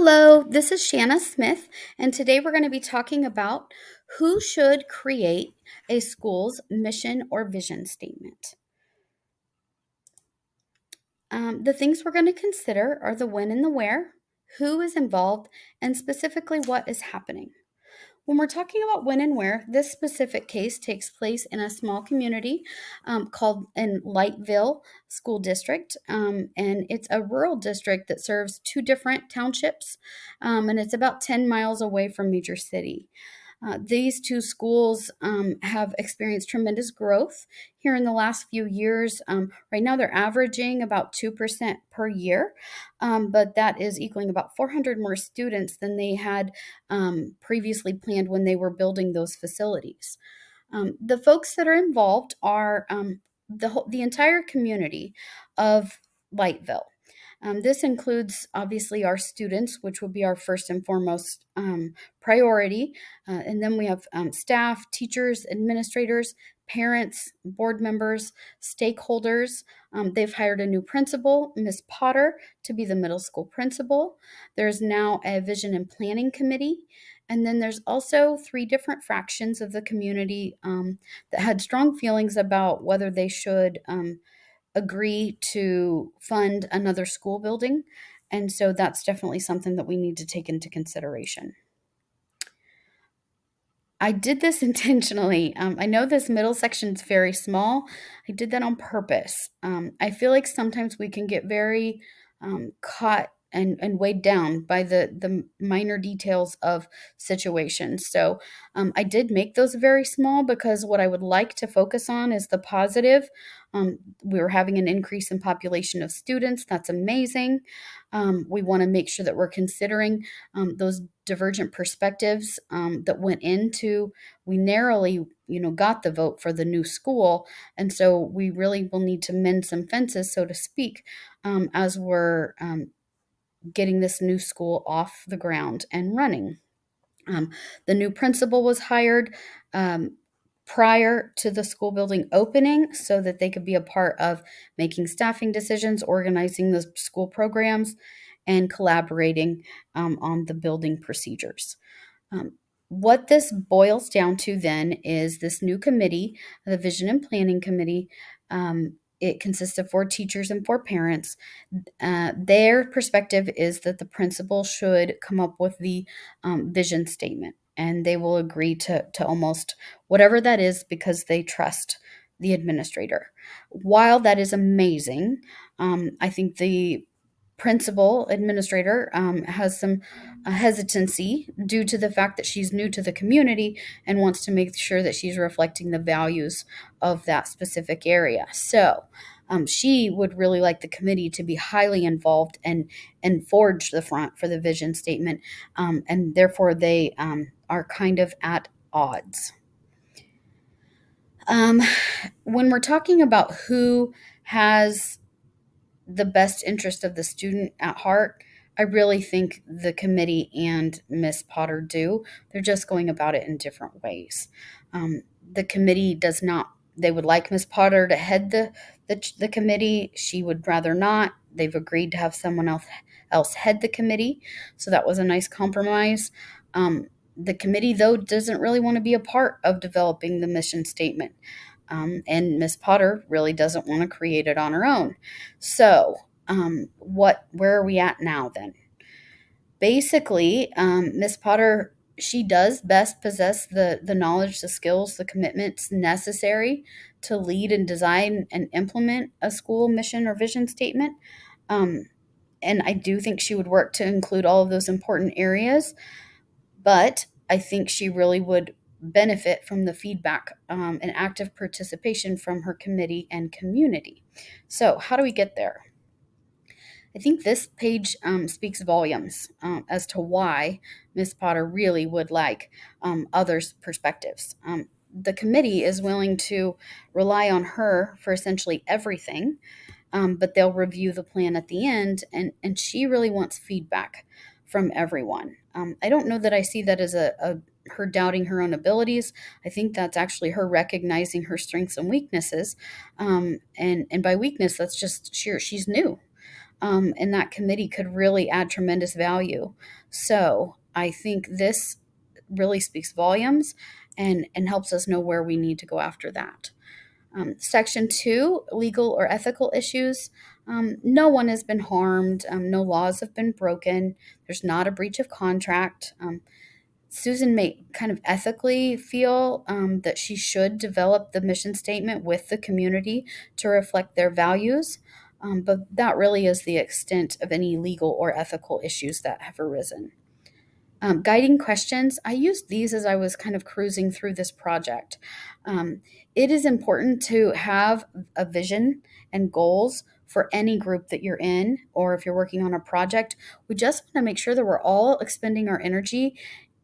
Hello, this is Shanna Smith, and today we're going to be talking about who should create a school's mission or vision statement. The things we're going to consider are the when and the where, who is involved, and specifically what is happening. When we're talking about when and where, this specific case takes place in a small community called in Lightville School District. And it's a rural district that serves two different townships, and it's about 10 miles away from major city. These two schools have experienced tremendous growth here in the last few years. Right now, they're averaging about 2% per year, but that is equaling about 400 more students than they had previously planned when they were building those facilities. The folks that are involved are the entire community of Lightville. This includes obviously our students, which would be our first and foremost priority. And then we have staff, teachers, administrators, parents, board members, stakeholders. They've hired a new principal, Miss Potter, to be the middle school principal. There's now a vision and planning committee. And then there's also three different fractions of the community that had strong feelings about whether they should agree to fund another school building. And so that's definitely something that we need to take into consideration. I did this intentionally. I know this middle section is very small. I did that on purpose. I feel like sometimes we can get very caught and weighed down by the minor details of situations. So I did make those very small because what I would like to focus on is the positive. We were having an increase in population of students. That's amazing. We want to make sure that we're considering those divergent perspectives that went into. We narrowly, got the vote for the new school, and so we really will need to mend some fences, so to speak, as we're getting this new school off the ground and running. The new principal was hired prior to the school building opening so that they could be a part of making staffing decisions, organizing the school programs, and collaborating on the building procedures. Um, what this boils down to then is this new committee, the Vision and Planning Committee. It consists of four teachers and four parents. Their perspective is that the principal should come up with the vision statement, and they will agree to almost whatever that is because they trust the administrator. While that is amazing, I think the principal administrator has some hesitancy due to the fact that she's new to the community and wants to make sure that she's reflecting the values of that specific area. So she would really like the committee to be highly involved and forge the front for the vision statement, and therefore they are kind of at odds. Um, when we're talking about who has the best interest of the student at heart, I really think the committee and Miss Potter do. They're just going about it in different ways. The committee does not. They would like Miss Potter to head the committee. She would rather not. They've agreed to have someone else head the committee, so that was a nice compromise. The committee, though, doesn't really want to be a part of developing the mission statement. And Miss Potter really doesn't want to create it on her own. So, where are we at now then? Basically, Miss Potter, she does best possess the knowledge, the skills, the commitments necessary to lead and design and implement a school mission or vision statement. Um, and I do think she would work to include all of those important areas, but I think she really would benefit from the feedback and active participation from her committee and community. So, how do we get there? I think this page speaks volumes as to why Miss Potter really would like others' perspectives. The committee is willing to rely on her for essentially everything, but they'll review the plan at the end, and she really wants feedback from everyone. I don't know that I see that as her doubting her own abilities. I think that's actually her recognizing her strengths and weaknesses. And by weakness, that's just she's new. and that committee could really add tremendous value. So I think this really speaks volumes and helps us know where we need to go after that. Section 2, legal or ethical issues. No one has been harmed. No laws have been broken. There's not a breach of contract. Susan may kind of ethically feel that she should develop the mission statement with the community to reflect their values, but that really is the extent of any legal or ethical issues that have arisen. Guiding questions, I used these as I was kind of cruising through this project. Um, it is important to have a vision and goals for any group that you're in, or if you're working on a project. We just want to make sure that we're all expending our energy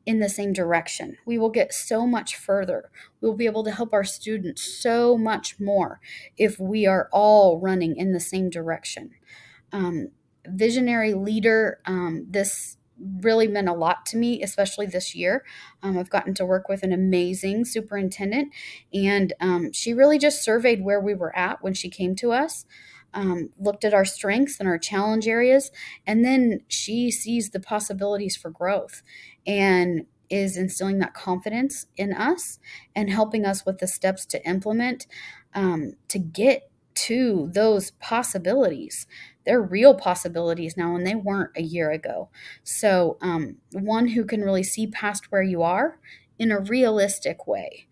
in the same direction. We will get so much further. We'll be able to help our students so much more if we are all running in the same direction. um, Visionary leader. This really meant a lot to me, especially this year. I've gotten to work with an amazing superintendent, and she really just surveyed where we were at when she came to us, looked at our strengths and our challenge areas, and then she sees the possibilities for growth and is instilling that confidence in us and helping us with the steps to implement to get to those possibilities. They're real possibilities now, and they weren't a year ago. So, one who can really see past where you are in a realistic way.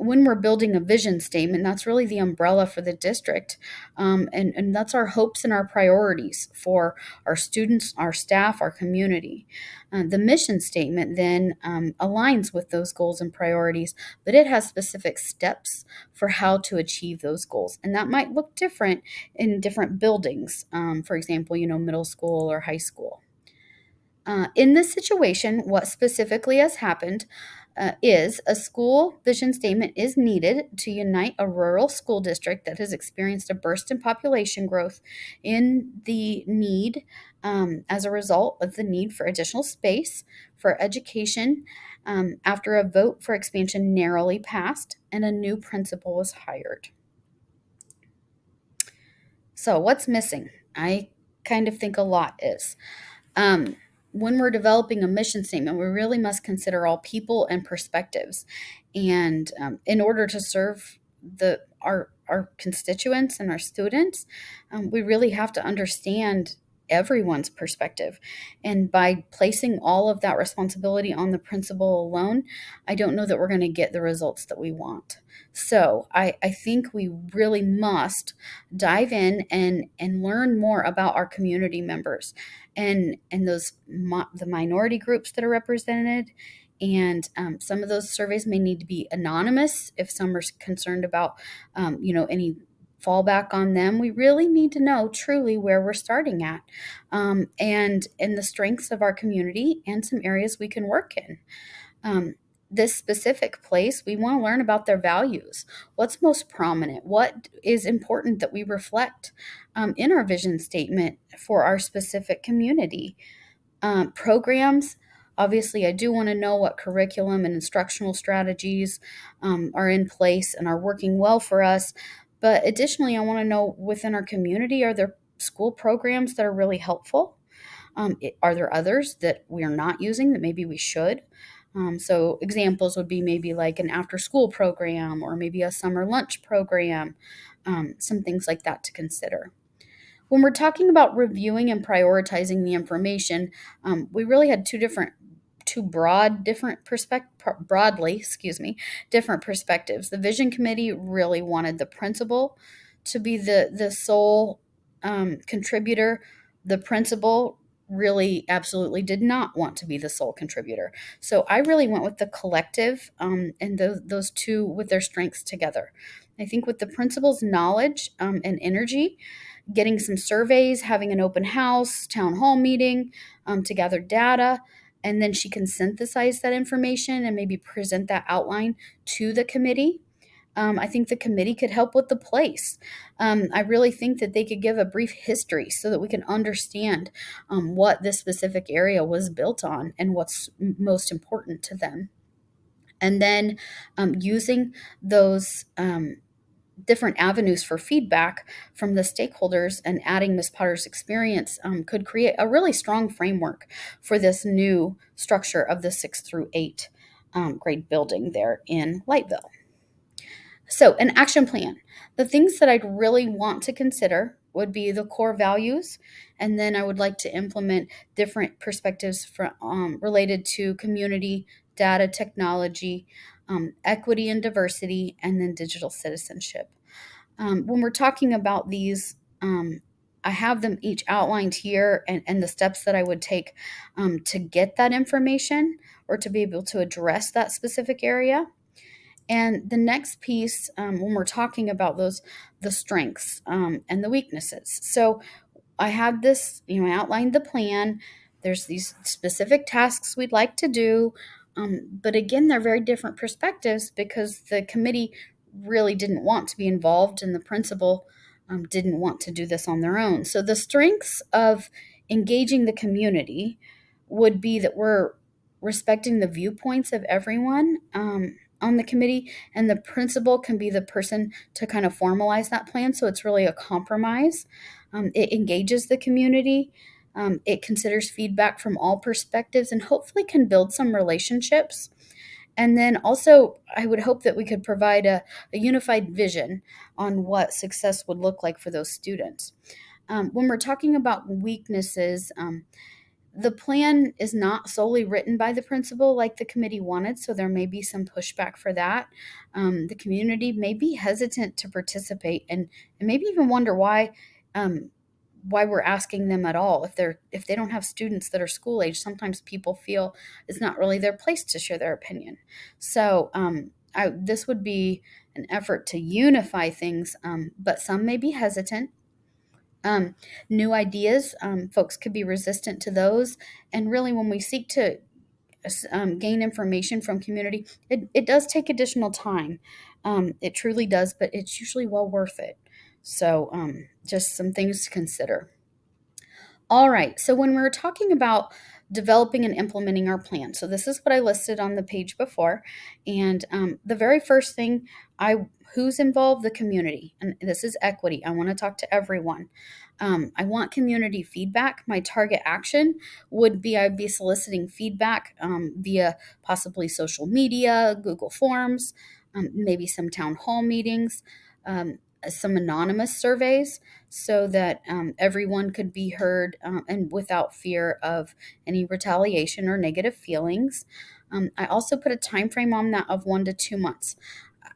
When we're building a vision statement, that's really the umbrella for the district. And that's our hopes and our priorities for our students, our staff, our community. The mission statement then aligns with those goals and priorities, but it has specific steps for how to achieve those goals. And that might look different in different buildings. For example, middle school or high school. In this situation, what specifically has happened is a school vision statement is needed to unite a rural school district that has experienced a burst in population growth in the need as a result of the need for additional space for education after a vote for expansion narrowly passed and a new principal was hired. So, what's missing? I kind of think a lot is. Um, when we're developing a mission statement, we really must consider all people and perspectives. And in order to serve our constituents and our students, we really have to understand everyone's perspective. And by placing all of that responsibility on the principal alone, I don't know that we're going to get the results that we want. So I think we really must dive in and learn more about our community members and the minority groups that are represented. And some of those surveys may need to be anonymous if some are concerned about, any fallback on them. We really need to know truly where we're starting at, and in the strengths of our community and some areas we can work in. This specific place, we want to learn about their values. What's most prominent? What is important that we reflect in our vision statement for our specific community? Programs, obviously, I do want to know what curriculum and instructional strategies are in place and are working well for us. But additionally, I want to know within our community, are there school programs that are really helpful? Are there others that we are not using that maybe we should? So examples would be maybe like an after school program or maybe a summer lunch program, some things like that to consider. When we're talking about reviewing and prioritizing the information, we really had broadly, different perspectives. The vision committee really wanted the principal to be the sole contributor. The principal really absolutely did not want to be the sole contributor. So I really went with the collective, and those two with their strengths together. I think with the principal's knowledge and energy, getting some surveys, having an open house, town hall meeting to gather data, and then she can synthesize that information and maybe present that outline to the committee. I think the committee could help with the place. I really think that they could give a brief history so that we can understand what this specific area was built on and what's most important to them. And then using those different avenues for feedback from the stakeholders and adding Ms. Potter's experience could create a really strong framework for this new structure of the 6 through 8 grade building there in Lightville. So, an action plan. The things that I'd really want to consider would be the core values, and then I would like to implement different perspectives related to community, data, technology, equity and diversity, and then digital citizenship. When we're talking about these, I have them each outlined here and the steps that I would take to get that information or to be able to address that specific area. And the next piece, when we're talking about the strengths and the weaknesses. So I have this, I outlined the plan. There's these specific tasks we'd like to do. But again, they're very different perspectives because the committee really didn't want to be involved and the principal didn't want to do this on their own. So the strengths of engaging the community would be that we're respecting the viewpoints of everyone on the committee, and the principal can be the person to kind of formalize that plan. So it's really a compromise. It engages the community. It considers feedback from all perspectives and hopefully can build some relationships. And then also, I would hope that we could provide a unified vision on what success would look like for those students. When we're talking about weaknesses, the plan is not solely written by the principal like the committee wanted, so there may be some pushback for that. The community may be hesitant to participate and maybe even wonder why we're asking them at all. If they don't have students that are school age, sometimes people feel it's not really their place to share their opinion. So this would be an effort to unify things, but some may be hesitant. New ideas, folks could be resistant to those. And really, when we seek to gain information from community, it does take additional time. It truly does, but it's usually well worth it. So, just some things to consider. All right. So when we're talking about developing and implementing our plan, so this is what I listed on the page before, and the very first thing, who's involved? The community, and this is equity. I want to talk to everyone. I want community feedback. My target action would be I'd be soliciting feedback via possibly social media, Google Forms, maybe some town hall meetings, some anonymous surveys so that everyone could be heard and without fear of any retaliation or negative feelings. I also put a time frame on that of 1 to 2 months.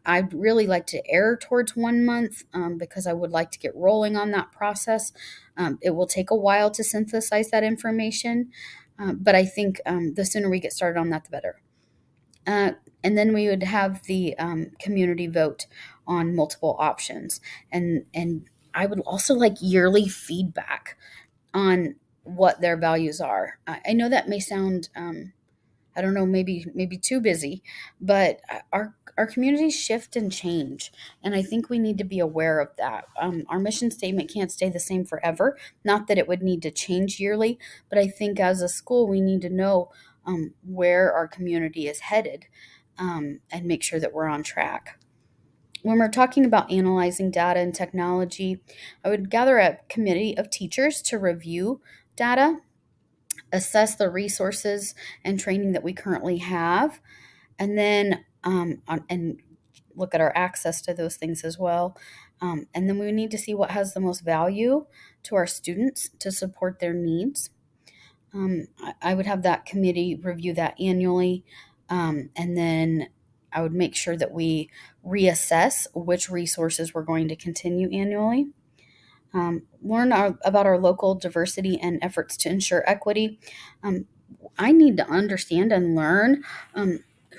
I'd really like to err towards 1 month because I would like to get rolling on that process. It will take a while to synthesize that information, but I think the sooner we get started on that, the better. And then we would have the community vote on multiple options. And I would also like yearly feedback on what their values are. I know that may sound I don't know, maybe too busy, but our communities shift and change, and I think we need to be aware of that. Our mission statement can't stay the same forever. Not that it would need to change yearly, but I think as a school we need to know where our community is headed and make sure that we're on track. When we're talking about analyzing data and technology, I would gather a committee of teachers to review data, assess the resources and training that we currently have, and then and look at our access to those things as well. And then we need to see what has the most value to our students to support their needs. I would have that committee review that annually, and then I would make sure that we reassess which resources we're going to continue annually. Learn about our local diversity and efforts to ensure equity. I need to understand and learn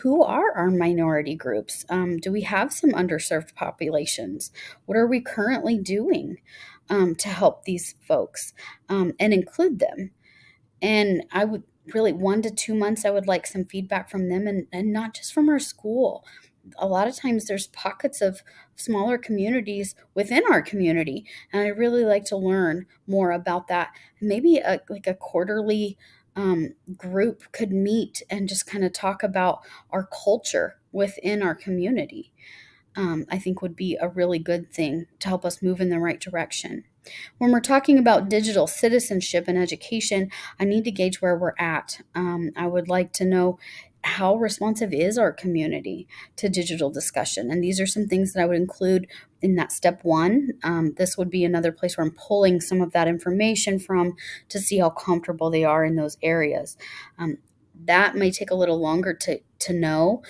who are our minority groups. Do we have some underserved populations? What are we currently doing to help these folks and include them? And I would really 1 to 2 months, I would like some feedback from them and not just from our school. A lot of times there's pockets of smaller communities within our community, and I really like to learn more about that. Maybe like a quarterly group could meet and just kind of talk about our culture within our community. I think would be a really good thing to help us move in the right direction. When we're talking about digital citizenship and education, I need to gauge where we're at. I would like to know how responsive is our community to digital discussion. And these are some things that I would include in that step one. This would be another place where I'm pulling some of that information from to see how comfortable they are in those areas. That may take a little longer to know.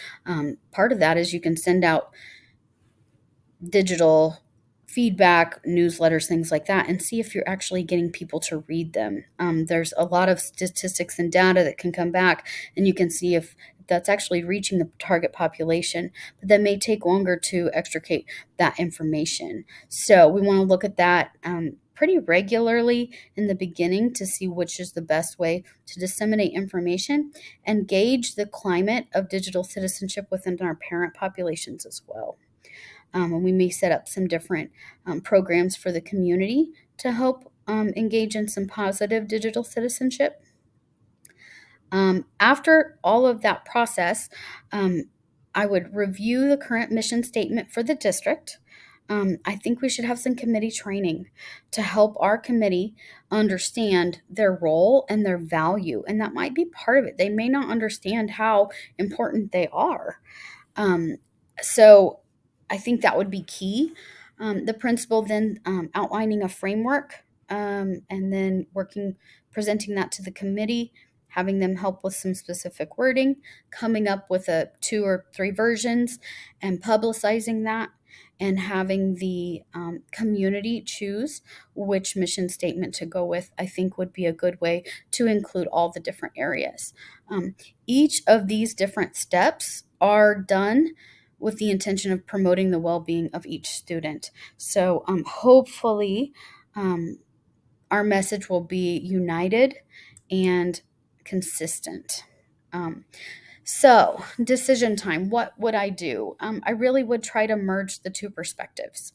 Part of that is you can send out digital feedback, newsletters, things like that, and see if you're actually getting people to read them. There's a lot of statistics and data that can come back, and you can see if that's actually reaching the target population, but that may take longer to extricate that information. So we want to look at that pretty regularly in the beginning to see which is the best way to disseminate information and gauge the climate of digital citizenship within our parent populations as well. And we may set up some different programs for the community to help engage in some positive digital citizenship. After all of that process, I would review the current mission statement for the district. I think we should have some committee training to help our committee understand their role and their value. And that might be part of it. They may not understand how important they are. Um, so I think that would be key. The principal then outlining a framework and then presenting that to the committee, having them help with some specific wording, coming up with a 2 or 3 versions and publicizing that, and having the community choose which mission statement to go with, I think would be a good way to include all the different areas. Each of these different steps are done with the intention of promoting the well-being of each student. So hopefully our message will be united and consistent. So decision time, what would I do? I really would try to merge the 2 perspectives,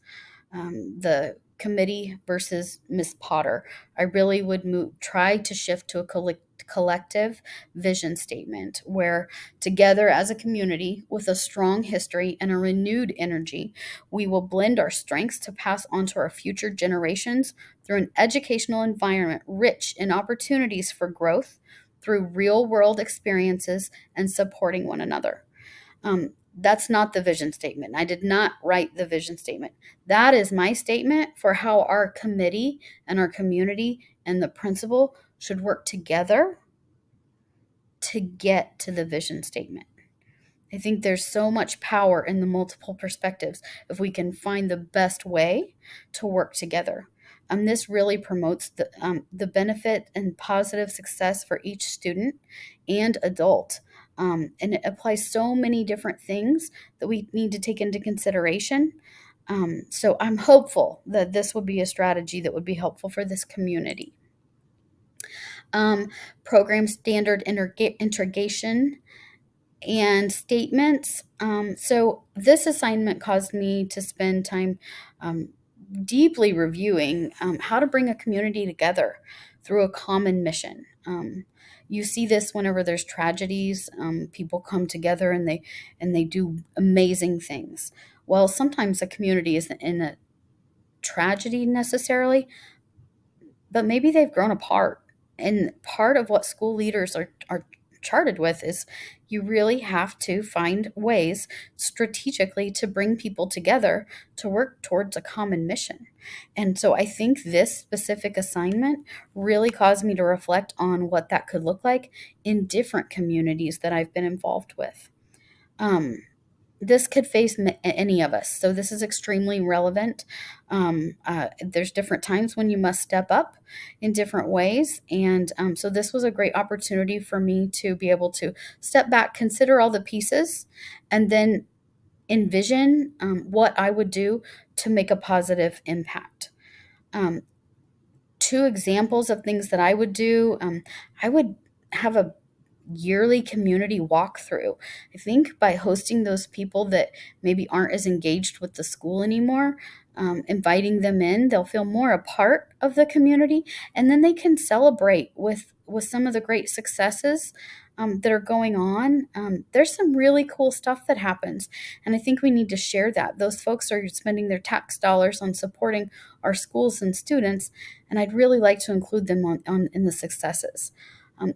the committee versus Miss Potter. I really would try to shift to a collective vision statement where together as a community with a strong history and a renewed energy, we will blend our strengths to pass on to our future generations through an educational environment rich in opportunities for growth through real world experiences and supporting one another. That's not the vision statement. I did not write the vision statement. That is my statement for how our committee and our community and the principal should work together to get to the vision statement. I think there's so much power in the multiple perspectives if we can find the best way to work together. This really promotes the benefit and positive success for each student and adult. And it applies so many different things that we need to take into consideration. So I'm hopeful that this would be a strategy that would be helpful for this community. Program standard integration and statements. So this assignment caused me to spend time deeply reviewing how to bring a community together through a common mission. You see this whenever there's tragedies. People come together and they do amazing things. Well, sometimes a community isn't in a tragedy necessarily, but maybe they've grown apart. And part of what school leaders are charted with is you really have to find ways strategically to bring people together to work towards a common mission. And so I think this specific assignment really caused me to reflect on what that could look like in different communities that I've been involved with. This could face any of us. So this is extremely relevant. There's different times when you must step up in different ways. And so this was a great opportunity for me to be able to step back, consider all the pieces, and then envision what I would do to make a positive impact. 2 examples of things that I would do. I would have a yearly community walkthrough. I think by hosting those people that maybe aren't as engaged with the school anymore, inviting them in, they'll feel more a part of the community, and then they can celebrate with some of the great successes that are going on, there's some really cool stuff that happens. And I think we need to share that. Those folks are spending their tax dollars on supporting our schools and students, and I'd really like to include them on in the successes.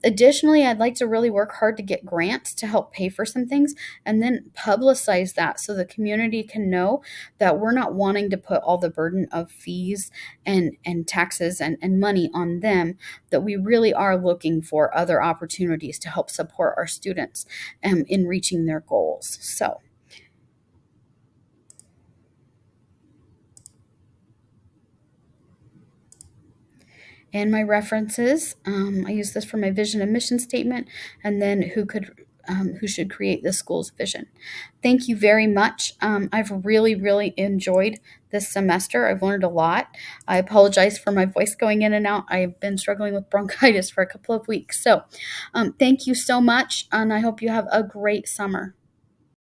Additionally, I'd like to really work hard to get grants to help pay for some things and then publicize that so the community can know that we're not wanting to put all the burden of fees and taxes and money on them, that we really are looking for other opportunities to help support our students in reaching their goals. So, and my references, I use this for my vision and mission statement, and then who should create the school's vision. Thank you very much. I've really enjoyed this semester. I've learned a lot. I apologize for my voice going in and out. I've been struggling with bronchitis for a couple of weeks. So, thank you so much, and I hope you have a great summer.